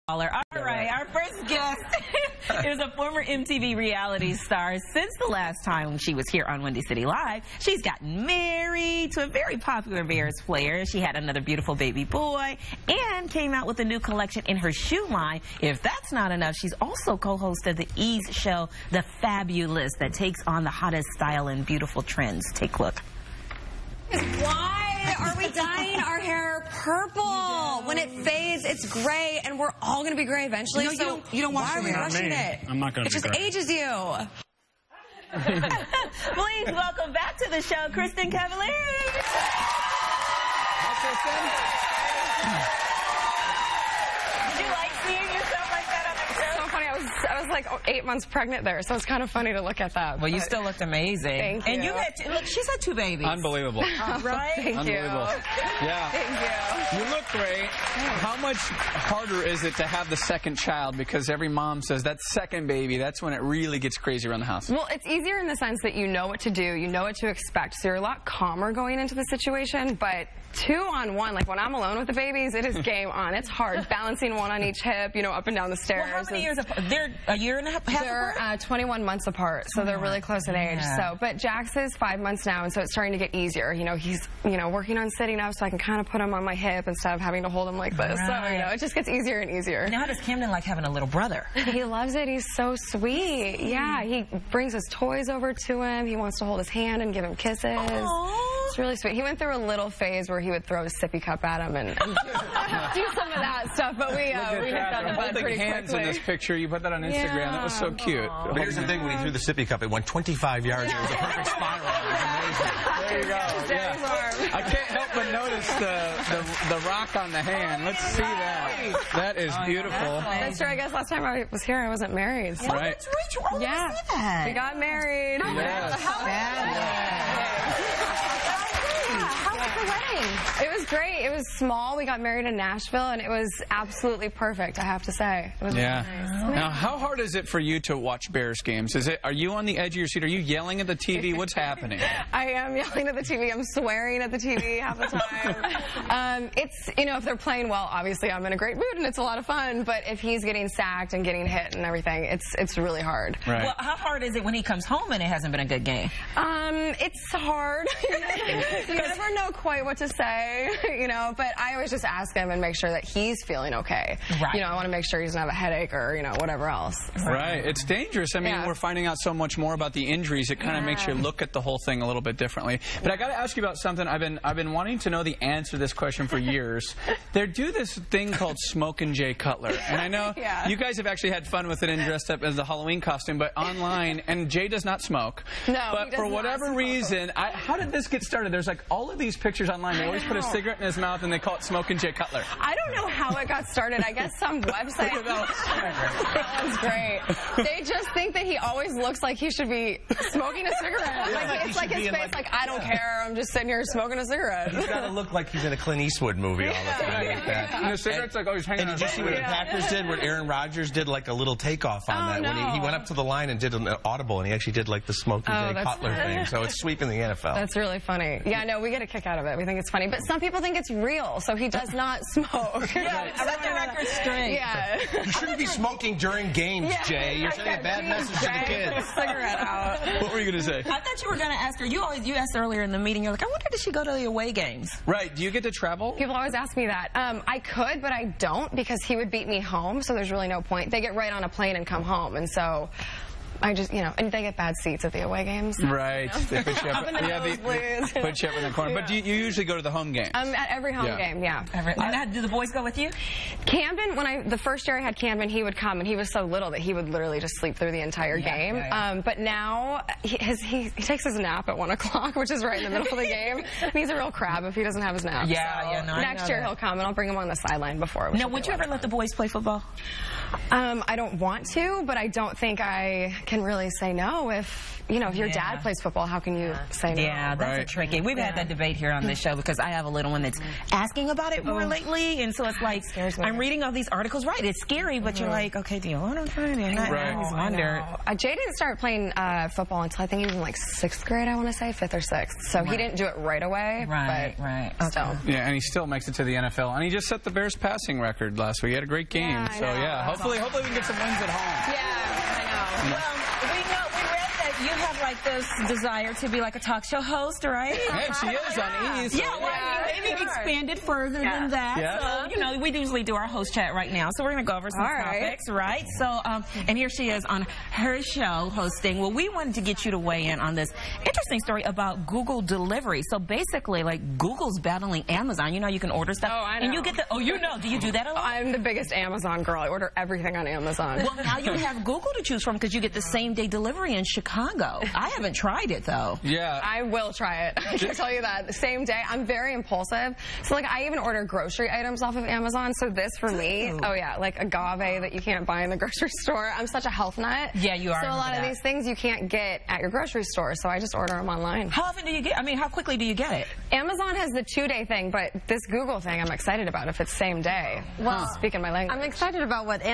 All right, our first guest is a former MTV reality star. Since the last time she was here on Windy City Live, she's gotten married to a very popular Bears player. She had another beautiful baby boy and came out with a new collection in her shoe line. If that's not enough, she's also co-host of the E's show, The Fabulous, that takes on the hottest style and beautiful trends. Take a look. Why are we dyeing our hair purple? When it fades, it's gray, and we're all going to be gray eventually. No, you don't want why are we rushing it? I'm not going to be gray. It just ages you. Please welcome back to the show, Kristin Cavallari. Did you like seeing yourself like that on the show? So funny. I was like 8 months pregnant there, so it's kind of funny to look at that. Well, you still looked amazing. Thank you. And you had look, she's had 2 babies. Unbelievable. Right? Thank Unbelievable. you. Yeah. Thank you. You look great. How much harder is it to have the second child? Because every mom says that second baby, that's when it really gets crazy around the house. Well, it's easier in the sense that you know what to do, you know what to expect, so you're a lot calmer going into the situation, but 2-on-1, like when I'm alone with the babies, it is game on. It's hard, balancing one on each hip, you know, up and down the stairs. Well, how many years apart? They're a year and a half They're 21 months apart, so they're really close in age. So, but Jax is 5 months now, and so it's starting to get easier. You know, he's, working on sitting up, so I can kind of put him on my hip instead of having to hold him like this. Right. So, it just gets easier and easier. Now, how does Camden like having a little brother? He loves it. He's so sweet. Yeah, he brings his toys over to him. He wants to hold his hand and give him kisses. Aww. It's really sweet. He went through a little phase where he would throw his sippy cup at him and do some of that stuff, but we nipped that in the bud pretty hands quickly. in this picture. You put that on Instagram. Yeah. That was so cute. But here's the thing, when he threw the sippy cup, it went 25 yards. It was a perfect spiral. It was amazing. There you go. Yeah. I can't help but notice the rock on the hand. Let's see that. That is beautiful. That's true. I guess last time I was here, I wasn't married. So. Right. That's right. You always see that. We got married. Yes. How was the wedding? It was great. It was small. We got married in Nashville, and it was absolutely perfect, I have to say. It was really nice. Now, how hard is it for you to watch Bears games? Are you on the edge of your seat? Are you yelling at the TV? What's happening? I am yelling at the TV. I'm swearing at the TV half the time. It's, if they're playing well, obviously I'm in a great mood, and it's a lot of fun. But if he's getting sacked and getting hit and everything, it's really hard. Right. Well, how hard is it when he comes home and it hasn't been a good game? It's hard. You never know quite what to say, but I always just ask him and make sure that he's feeling okay. Right. I want to make sure he doesn't have a headache or, whatever else. Right. It's dangerous. I mean, we're finding out so much more about the injuries. It kind of makes you look at the whole thing a little bit differently. But I got to ask you about something. I've been wanting to know the answer to this question for years. They do this thing called Smokin' Jay Cutler. And I know you guys have actually had fun with it and dressed up as the Halloween costume, but online, and Jay does not smoke. No, but for whatever reason, how did this get started? There's like all of these pictures online. They always put a cigarette in his mouth and they call it Smokin' Jay Cutler. I don't know how it got started. I guess some website. That one's great. They just think that he always looks like he should be smoking a cigarette. It's like his face, like, I don't care. I'm just sitting here smoking a cigarette. He's got to look like he's in a Clint Eastwood movie all the time. Like that. And the cigarette's like, oh, he's hanging And on. did you see what the Packers did? What Aaron Rodgers did, like a little takeoff on that. No. When he went up to the line and did an audible, and he actually did like the Smokin' Jay Cutler thing. So it's sweeping the NFL. That's really funny. Yeah, no, we get a kick out of it. We think it's funny. But some people think it's real, so he does not smoke. Set the record straight. Yeah. You shouldn't be smoking during games, Jay. You're sending a bad message to the kids. Cigarette out. What were you going to say? I thought you were going to ask her. You asked earlier in the meeting, you're like, I wonder, does she go to the away games? Right. Do you get to travel? People always ask me that. I could, but I don't because he would beat me home, so there's really no point. They get right on a plane and come home, and so I just, and they get bad seats at the away games. Right. They put you up, in the nosebleeds. they put you up in the corner. But you usually go to the home game. At every home game, yeah. Do the boys go with you? Camden, the first year I had Camden, he would come, and he was so little that he would literally just sleep through the entire game. But now he takes his nap at 1 o'clock, which is right in the middle of the game. And he's a real crab if he doesn't have his nap. Next year he'll come, and I'll bring him on the sideline before. Now, would you ever let the boys play football? I don't want to, but I don't think I can really say no if, you know, if your dad plays football, how can you say no? Yeah, that's tricky. We've had that debate here on this show because I have a little one that's asking about it more lately, and so it's like, I'm reading all these articles. Right, it's scary, but you're like, okay, do you want to try it? I always wonder. Jay didn't start playing football until I think he was in like 6th grade, I want to say, 5th or 6th. So he didn't do it right away. But still. Yeah, and he still makes it to the NFL. And he just set the Bears passing record last week. He had a great game. Yeah, so yeah, hopefully we can get some wins at home. Yeah, I know. Well, we read that you have like this desire to be like a talk show host, right? Yeah, she is on E! So yeah, well, maybe expand it further than that. Yeah. So, you know, we usually do our host chat right now, so we're going to go over some topics, right? So, and here she is on her show hosting. Well, we wanted to get you to weigh in on this interesting story about Google delivery. So basically, like, Google's battling Amazon. You know, you can order stuff. Oh, I know. And you get the, do you do that a lot? I'm the biggest Amazon girl. I order everything on Amazon. Well, now you have Google to choose from because you get the same day delivery in Chicago. I haven't tried it, though. Yeah. I will try it. I can tell you that. The same day. I'm very impulsive. So, like, I even order grocery items off of Amazon. So this for me, like agave that you can't buy in the grocery store. I'm such a health nut. Yeah, you are. So a lot of these things you can't get at your grocery store. So I just order them online. How often do you get, how quickly do you get it? Amazon has the 2-day thing, but this Google thing I'm excited about if it's same day. Well, speaking my language. I'm excited about what Amazon